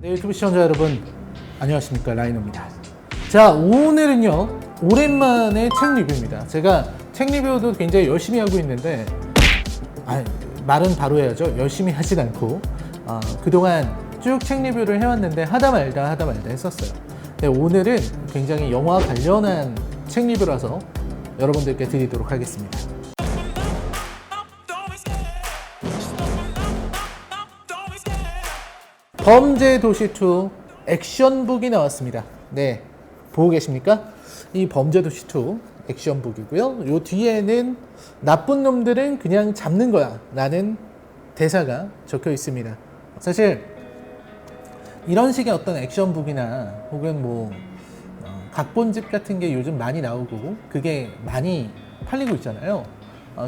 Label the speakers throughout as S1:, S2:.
S1: 네, 유튜브 시청자 여러분 안녕하십니까, 라이너입니다. 자, 오늘은요 오랜만에 책 리뷰입니다. 제가 책 리뷰도 굉장히 열심히 하고 있는데 말은 바로 해야죠. 열심히 하진 않고 그동안 쭉 책 리뷰를 해왔는데 하다 말다 했었어요. 네, 오늘은 굉장히 영화 관련한 책 리뷰라서 여러분들께 드리도록 하겠습니다. 범죄도시2 액션북이 나왔습니다. 네, 보고 계십니까? 이 범죄도시2 액션북이고요. 요 뒤에는 나쁜 놈들은 그냥 잡는 거야 라는 대사가 적혀 있습니다. 사실 이런 식의 어떤 액션북이나 혹은 각본집 같은 게 요즘 많이 나오고 그게 많이 팔리고 있잖아요.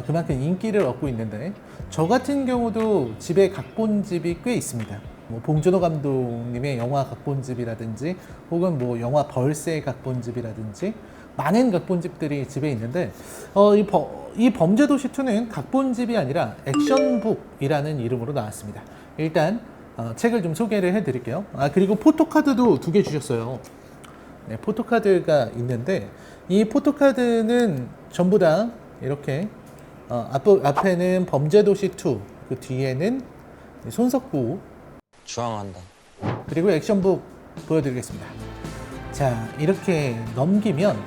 S1: 그만큼 인기를 얻고 있는데 저 같은 경우도 집에 각본집이 꽤 있습니다. 봉준호 감독님의 영화 각본집이라든지 혹은 영화 벌새 각본집이라든지 많은 각본집들이 집에 있는데 이 범죄도시2는 각본집이 아니라 액션북이라는 이름으로 나왔습니다. 일단 책을 좀 소개를 해드릴게요. 그리고 포토카드도 2개 주셨어요. 네, 포토카드가 있는데 이 포토카드는 전부 다 이렇게 앞에는 범죄도시2, 그 뒤에는 손석구
S2: 주황한다.
S1: 그리고 액션북 보여드리겠습니다. 자, 이렇게 넘기면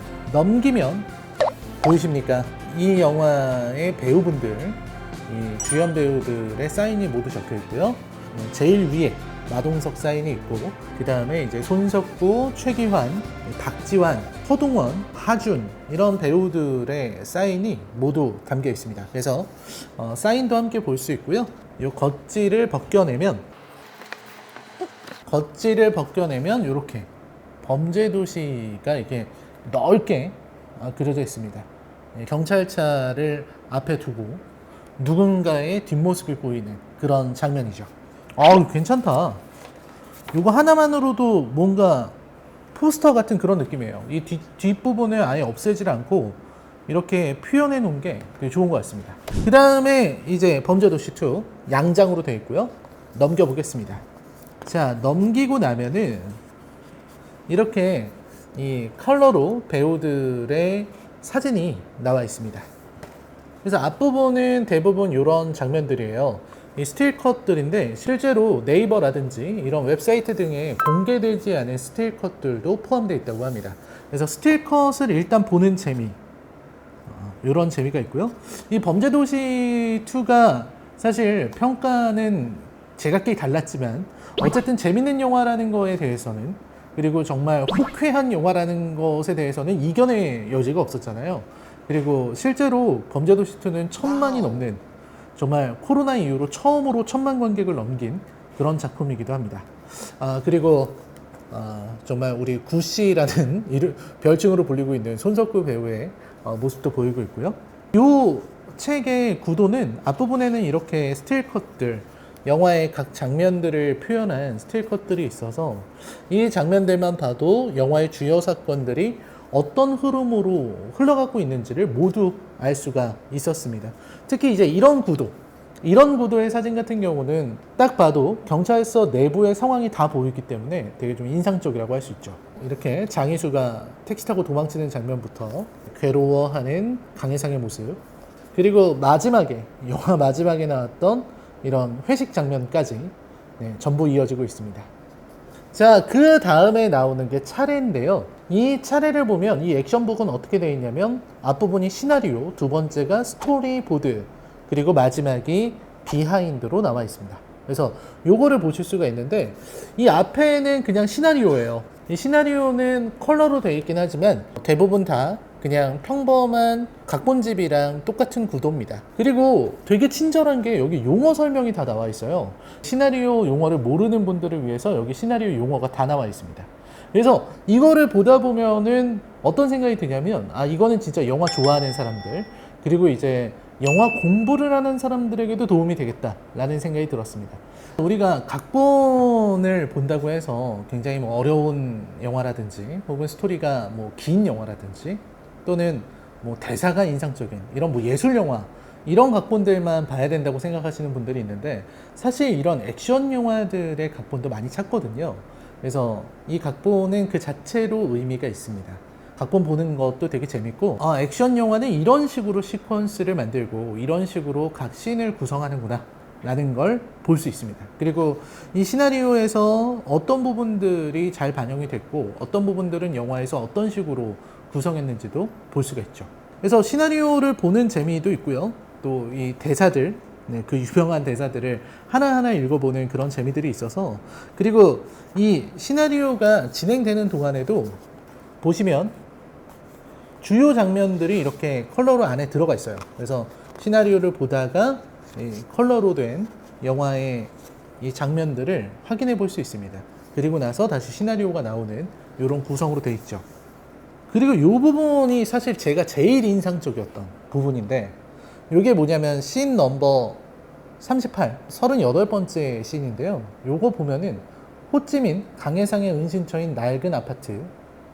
S1: 보이십니까? 이 영화의 배우분들, 이 주연 배우들의 사인이 모두 적혀 있고요. 제일 위에 마동석 사인이 있고, 그 다음에 이제 손석구, 최기환, 박지환, 허동원, 하준 이런 배우들의 사인이 모두 담겨 있습니다. 그래서 사인도 함께 볼 수 있고요. 이 겉지를 벗겨내면 이렇게 범죄도시가 이렇게 넓게 그려져 있습니다. 경찰차를 앞에 두고 누군가의 뒷모습이 보이는 그런 장면이죠. 괜찮다. 이거 하나만으로도 뭔가 포스터 같은 그런 느낌이에요. 이 뒷부분을 아예 없애질 않고 이렇게 표현해 놓은 게 되게 좋은 것 같습니다. 그 다음에 이제 범죄도시2 양장으로 되어 있고요. 넘겨보겠습니다. 자, 넘기고 나면은 이렇게 이 컬러로 배우들의 사진이 나와 있습니다. 그래서 앞부분은 대부분 이런 장면들이에요. 이 스틸컷들인데 실제로 네이버라든지 이런 웹사이트 등에 공개되지 않은 스틸컷들도 포함되어 있다고 합니다. 그래서 스틸컷을 일단 보는 재미, 이런 재미가 있고요. 이 범죄도시2가 사실 평가는 제각기 달랐지만 어쨌든 재밌는 영화라는 거에 대해서는, 그리고 정말 호쾌한 영화라는 것에 대해서는 이견의 여지가 없었잖아요. 그리고 실제로 범죄도시2는 1000만이 넘는, 정말 코로나 이후로 처음으로 1000만 관객을 넘긴 그런 작품이기도 합니다. 그리고 정말 우리 구씨라는 별칭으로 불리고 있는 손석구 배우의 모습도 보이고 있고요. 이 책의 구도는 앞부분에는 이렇게 스틸컷들, 영화의 각 장면들을 표현한 스틸컷들이 있어서 이 장면들만 봐도 영화의 주요 사건들이 어떤 흐름으로 흘러가고 있는지를 모두 알 수가 있었습니다. 특히 이제 이런 구도의 사진 같은 경우는 딱 봐도 경찰서 내부의 상황이 다 보이기 때문에 되게 좀 인상적이라고 할 수 있죠. 이렇게 장희수가 택시 타고 도망치는 장면부터 괴로워하는 강혜상의 모습, 그리고 영화 마지막에 나왔던 이런 회식 장면까지 전부 이어지고 있습니다. 자, 그 다음에 나오는 게 차례인데요. 이 차례를 보면 이 액션북은 어떻게 되어 있냐면 앞부분이 시나리오, 두 번째가 스토리보드, 그리고 마지막이 비하인드로 나와 있습니다. 그래서 요거를 보실 수가 있는데 이 앞에는 그냥 시나리오예요. 이 시나리오는 컬러로 되어 있긴 하지만 대부분 다 그냥 평범한 각본집이랑 똑같은 구도입니다. 그리고 되게 친절한 게 여기 용어 설명이 다 나와 있어요. 시나리오 용어를 모르는 분들을 위해서 여기 시나리오 용어가 다 나와 있습니다. 그래서 이거를 보다 보면은 어떤 생각이 드냐면 이거는 진짜 영화 좋아하는 사람들, 그리고 이제 영화 공부를 하는 사람들에게도 도움이 되겠다라는 생각이 들었습니다. 우리가 각본을 본다고 해서 굉장히 어려운 영화라든지 혹은 스토리가 긴 영화라든지 또는 대사가 인상적인 이런 예술 영화 이런 각본들만 봐야 된다고 생각하시는 분들이 있는데 사실 이런 액션 영화들의 각본도 많이 찾거든요. 그래서 이 각본은 그 자체로 의미가 있습니다. 각본 보는 것도 되게 재밌고 액션 영화는 이런 식으로 시퀀스를 만들고 이런 식으로 각 씬을 구성하는구나 라는 걸 볼 수 있습니다. 그리고 이 시나리오에서 어떤 부분들이 잘 반영이 됐고 어떤 부분들은 영화에서 어떤 식으로 구성했는지도 볼 수가 있죠. 그래서 시나리오를 보는 재미도 있고요. 또 이 대사들, 그 유명한 대사들을 하나하나 읽어보는 그런 재미들이 있어서, 그리고 이 시나리오가 진행되는 동안에도 보시면 주요 장면들이 이렇게 컬러로 안에 들어가 있어요. 그래서 시나리오를 보다가 컬러로 된 영화의 이 장면들을 확인해 볼 수 있습니다. 그리고 나서 다시 시나리오가 나오는 이런 구성으로 되어 있죠. 그리고 이 부분이 사실 제가 제일 인상적이었던 부분인데, 이게 뭐냐면 씬 넘버 38, 38번째 씬인데요. 요거 보면은 호찌민 강해상의 은신처인 낡은 아파트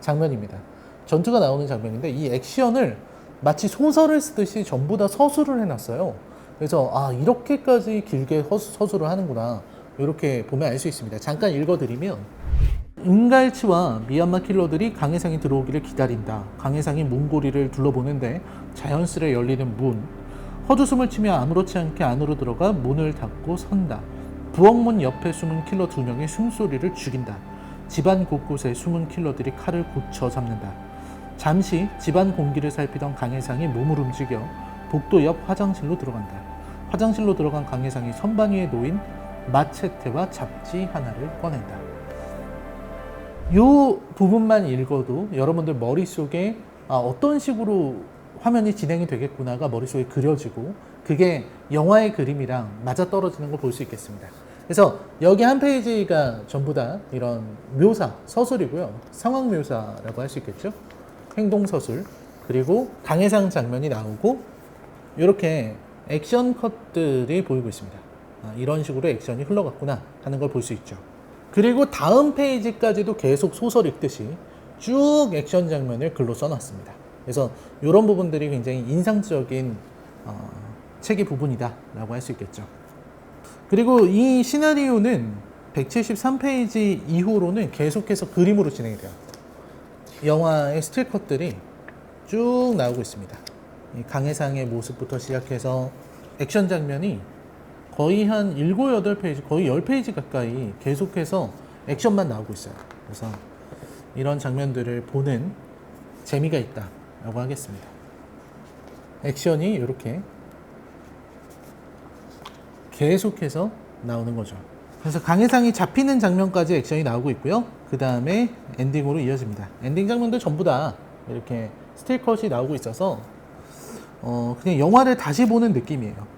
S1: 장면입니다. 전투가 나오는 장면인데 이 액션을 마치 소설을 쓰듯이 전부 다 서술을 해놨어요. 그래서 이렇게까지 길게 서술을 하는구나, 이렇게 보면 알 수 있습니다. 잠깐 읽어드리면, 은갈치와 미얀마 킬러들이 강해상이 들어오기를 기다린다. 강해상이 문고리를 둘러보는데 자연스레 열리는 문. 헛웃음을 치며 아무렇지 않게 안으로 들어가 문을 닫고 선다. 부엌문 옆에 숨은 킬러 2명의 숨소리를 죽인다. 집안 곳곳에 숨은 킬러들이 칼을 고쳐 잡는다. 잠시 집안 공기를 살피던 강해상이 몸을 움직여 복도 옆 화장실로 들어간다. 화장실로 들어간 강해상이 선반 위에 놓인 마체테와 잡지 하나를 꺼낸다. 이 부분만 읽어도 여러분들 머릿속에 어떤 식으로 화면이 진행이 되겠구나가 머릿속에 그려지고, 그게 영화의 그림이랑 맞아떨어지는 걸 볼 수 있겠습니다. 그래서 여기 한 페이지가 전부 다 이런 묘사, 서술이고요. 상황 묘사라고 할 수 있겠죠. 행동 서술, 그리고 강해상 장면이 나오고 이렇게 액션 컷들이 보이고 있습니다. 이런 식으로 액션이 흘러갔구나 하는 걸 볼 수 있죠. 그리고 다음 페이지까지도 계속 소설 읽듯이 쭉 액션 장면을 글로 써놨습니다. 그래서 이런 부분들이 굉장히 인상적인 책의 부분이다 라고 할 수 있겠죠. 그리고 이 시나리오는 173페이지 이후로는 계속해서 그림으로 진행이 돼요. 영화의 스틸컷들이 쭉 나오고 있습니다. 이 강해상의 모습부터 시작해서 액션 장면이 거의 한 7, 8페이지, 거의 10페이지 가까이 계속해서 액션만 나오고 있어요. 그래서 이런 장면들을 보는 재미가 있다라고 하겠습니다. 액션이 이렇게 계속해서 나오는 거죠. 그래서 강해상이 잡히는 장면까지 액션이 나오고 있고요. 그 다음에 엔딩으로 이어집니다. 엔딩 장면도 전부 다 이렇게 스틸컷이 나오고 있어서 그냥 영화를 다시 보는 느낌이에요.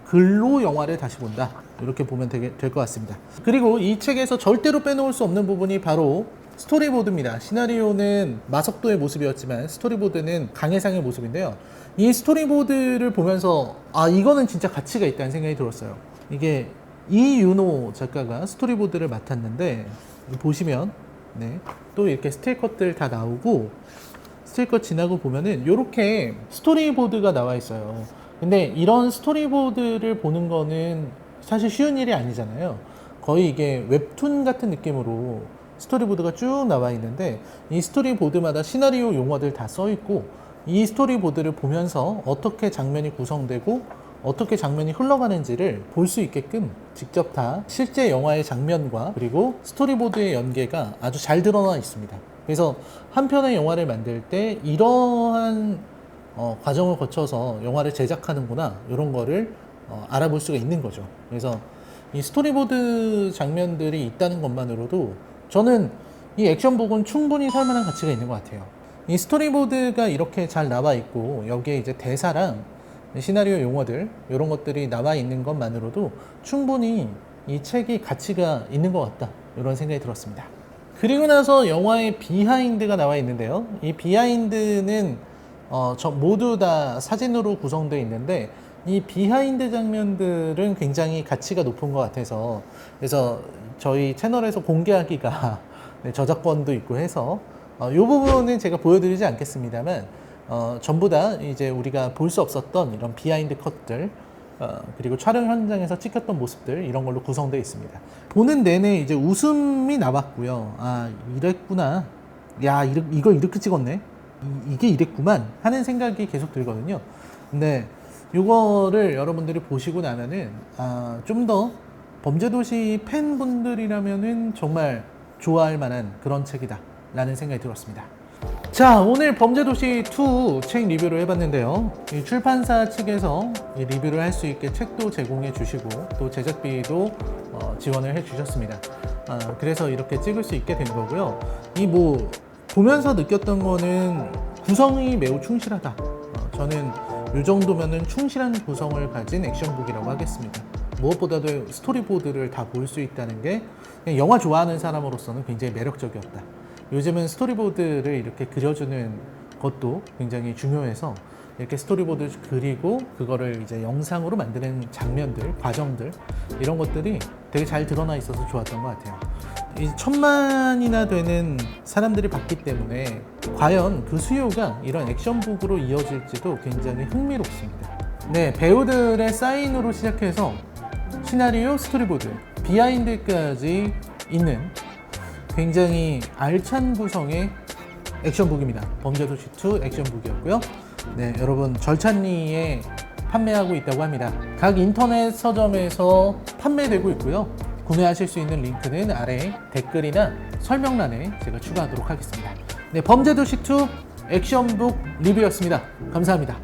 S1: 글로 영화를 다시 본다, 이렇게 보면 될 것 같습니다. 그리고 이 책에서 절대로 빼놓을 수 없는 부분이 바로 스토리보드입니다. 시나리오는 마석도의 모습이었지만 스토리보드는 강해상의 모습인데요. 이 스토리보드를 보면서 이거는 진짜 가치가 있다는 생각이 들었어요. 이게 이윤호 작가가 스토리보드를 맡았는데, 보시면 또 이렇게 스틸컷들 다 나오고, 스틸컷 지나고 보면은 이렇게 스토리보드가 나와 있어요. 근데 이런 스토리보드를 보는 거는 사실 쉬운 일이 아니잖아요. 거의 이게 웹툰 같은 느낌으로 스토리보드가 쭉 나와 있는데, 이 스토리보드마다 시나리오 용어들 다 써 있고, 이 스토리보드를 보면서 어떻게 장면이 구성되고 어떻게 장면이 흘러가는지를 볼 수 있게끔 직접 다 실제 영화의 장면과 그리고 스토리보드의 연계가 아주 잘 드러나 있습니다. 그래서 한 편의 영화를 만들 때 이러한 과정을 거쳐서 영화를 제작하는구나, 이런 거를 알아볼 수가 있는 거죠. 그래서 이 스토리보드 장면들이 있다는 것만으로도 저는 이 액션복은 충분히 살만한 가치가 있는 것 같아요. 이 스토리보드가 이렇게 잘 나와 있고 여기에 이제 대사랑 시나리오 용어들, 이런 것들이 나와 있는 것만으로도 충분히 이 책이 가치가 있는 것 같다, 이런 생각이 들었습니다. 그리고 나서 영화의 비하인드가 나와 있는데요. 이 비하인드는 모두 다 사진으로 구성되어 있는데, 이 비하인드 장면들은 굉장히 가치가 높은 것 같아서, 그래서 저희 채널에서 공개하기가 저작권도 있고 해서 이 부분은 제가 보여드리지 않겠습니다만, 전부 다 이제 우리가 볼 수 없었던 이런 비하인드 컷들, 그리고 촬영 현장에서 찍혔던 모습들, 이런 걸로 구성되어 있습니다. 보는 내내 이제 웃음이 나왔고요. 아, 이랬구나. 야, 이걸 이렇게 찍었네. 이게 이랬구만 하는 생각이 계속 들거든요. 근데 이거를 여러분들이 보시고 나면은 좀 더 범죄도시 팬분들이라면은 정말 좋아할 만한 그런 책이다 라는 생각이 들었습니다. 자, 오늘 범죄도시 2 책 리뷰를 해봤는데요. 이 출판사 측에서 이 리뷰를 할 수 있게 책도 제공해 주시고 또 제작비도 지원을 해 주셨습니다. 그래서 이렇게 찍을 수 있게 된 거고요. 이 뭐 보면서 느꼈던 거는 구성이 매우 충실하다. 저는 이 정도면은 충실한 구성을 가진 액션북이라고 하겠습니다. 무엇보다도 스토리보드를 다 볼 수 있다는 게 그냥 영화 좋아하는 사람으로서는 굉장히 매력적이었다. 요즘은 스토리보드를 이렇게 그려주는 것도 굉장히 중요해서 이렇게 스토리보드 그리고 그거를 이제 영상으로 만드는 장면들, 과정들, 이런 것들이 되게 잘 드러나 있어서 좋았던 것 같아요. 이 1000만이나 되는 사람들이 봤기 때문에 과연 그 수요가 이런 액션북으로 이어질지도 굉장히 흥미롭습니다. 네, 배우들의 사인으로 시작해서 시나리오, 스토리보드, 비하인드까지 있는 굉장히 알찬 구성의 액션북입니다. 범죄도시 2 액션북이었고요. 네, 여러분 절찬리에 판매하고 있다고 합니다. 각 인터넷 서점에서 판매되고 있고요. 구매하실 수 있는 링크는 아래 댓글이나 설명란에 제가 추가하도록 하겠습니다. 네, 범죄도시 2 액션북 리뷰였습니다. 감사합니다.